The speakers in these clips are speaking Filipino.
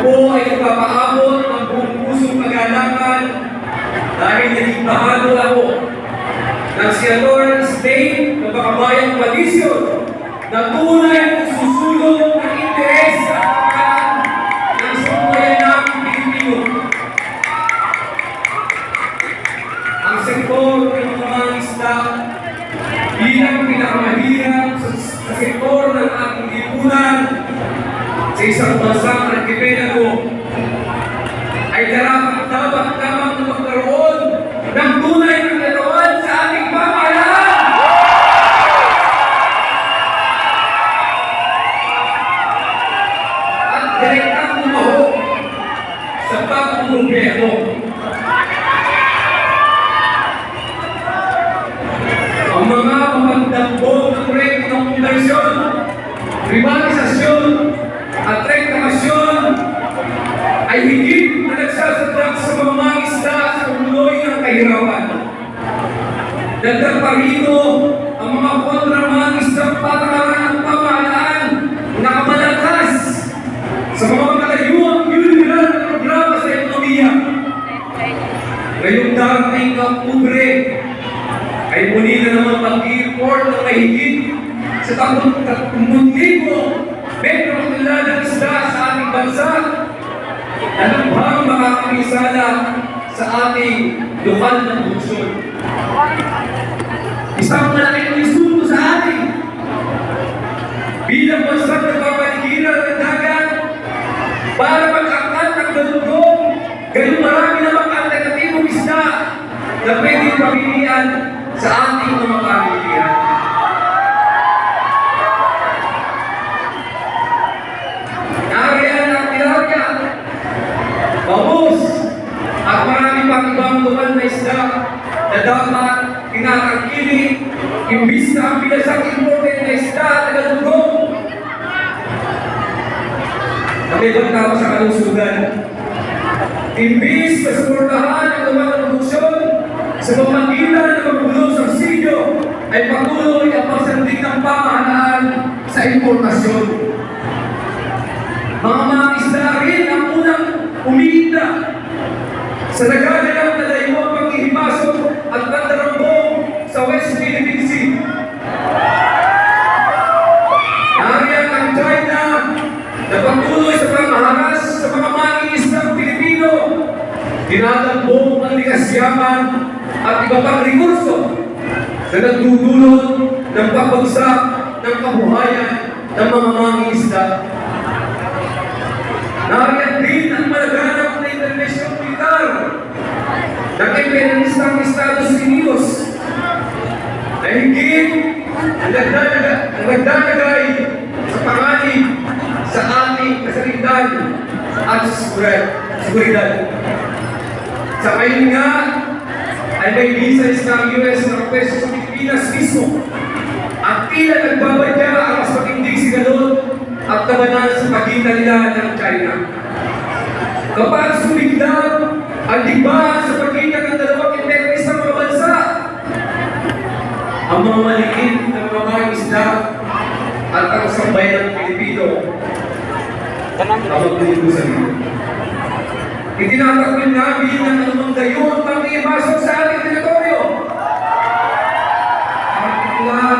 po ay nagpapaabot ng buong pusong kagalakan dahil naging bahalo ako ng Senatorial State ng Bakabayang Coalition na tunay na susulong ng interes sa kapakanan ng sambayanang Pilipino. Ang sektor ng mga isda bilang pinakamahirap sa sektor ng ating lipunan sa isang bansang archipelago ay dapat lamang na magkaroon ng tunay na katawan sa ating pamahalaan. At direktang lumahok sa pagkukumpleto. Ang mga pamagdambog ng proyekto ng komersyon, privatisasyon, at reklamasyon ay higit na nagsasadrak sa mga mangisda sa umuloy ng kahirapan. Dagdag pa rito ang mga kontramangisdang patakaran ng pamahalaan na kamalakas sa mga kalayuang unilateral na programa sa ekonomiya. Ngayong darating na Oktubre ay muli na naman pag-i-report ng mahigit sa 30,000 metro kilalang isda sa ating bansa na lubhang makakamisala sa ating lokal na produksyon. Isang malaking insulto sa atin bilang bansang nagpapaligiran ng dagat para mag-angkat ng galunggong ganun marami namang alternatibong isda na pwedeng pamilihan sa ating mga pamilihan. Bangus at marami pang ibang lokal na isda na dapat tinatangkilik imbis na ang pinasang important na isda at galunggong nakibang tao sa kalusugan. Imbis na suportahan ang lokal na produksyon sa pamagitan ng magbulong subsidyo ay patuloy ang pagsandig ng pamahalaan sa importasyon. Mga isda rin ang unang umiinda sa nagagalang na layuang paghihimasok at pandarambong sa West Philippine Sea. Nariyan ang China na patuloy sa panghaharas sa mga mangingisdang Pilipino, dinadambong ang likas yaman at iba pang rekurso na nagdudulot ng pagbagsak ng kabuhayan ng mga mangingisda. Nariyan din ang malaganap na international militar ng imperialistang Estados Unidos na higit ang nagdadagay sa panganib sa ating kasarindan at seguridad. Sa ngayon nga ay may visas ng US na pwesto sa Pilipinas mismo at tila nagbabadya ang mas matinding sigalot at labanan sa pagitan nila ng China. Kapag sumigdab ang digmaan sa pagitan ng dalawang imperialistang mga bansa, ang mga maliit na mga isda at ang sambayan ng Pilipino ang magtutusan nito. Itinatakwil namin ng anumang gayon pang imasok sa ating teritoryo. Partikular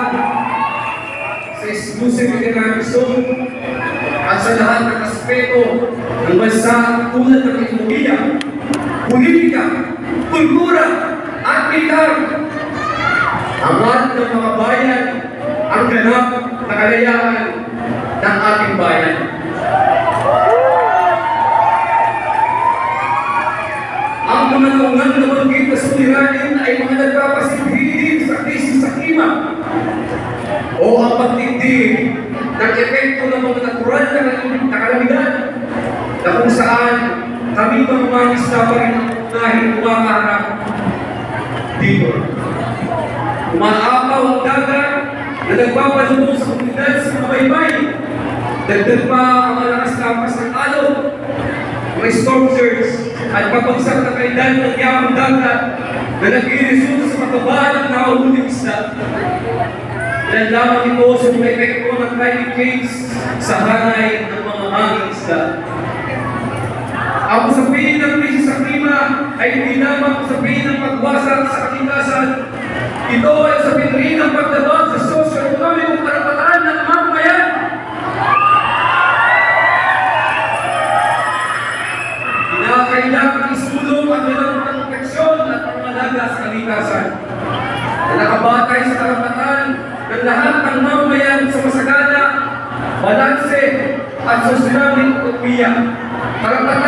sa exclusive economic zone at sa lahat ng aspeto ng bansa tulad ng ekonomiya, politika, kultura, at militar. Ang lahat ng mga bayan ang ganap na kalayaan ng ating bayan. Ang kamanungan na banggit na suliranin ay mga nagpapasilbihin sa krisis sa klima o ang pagtindig ng epekto ng mga natural na kalamidad na kung saan kami mga mangisda pa rin ang unahing kumakaharap dito. Umaapaw ang dagat na nagpapalubog sa komunidad sa mga baybay. Dagdag pa ang malakas lapas ng alon, mga storm surge at pagpagsak na kalidad ng yamang dagat na nag-iresulta sa pagkabaan ng nahuhuling isda. Dahil lamang ito sa mga epekto ng climate change sa hanay ng mga hanging isda. Ang usapin ng krisis sa klima ay hindi lamang usapin ng pagwasak sa kalikasan. Ito ay usapin rin ng pagdabag sa sosyo-ekonomikong karapatan ng mamamayan. Kinakailangan isulong ang walang proteksyon at pangalaga sa kalikasan na nakabatay sa karapatan ng lahat ng mamamayan sa masagana, balanse at sosyal na ekonomiya. Karapatan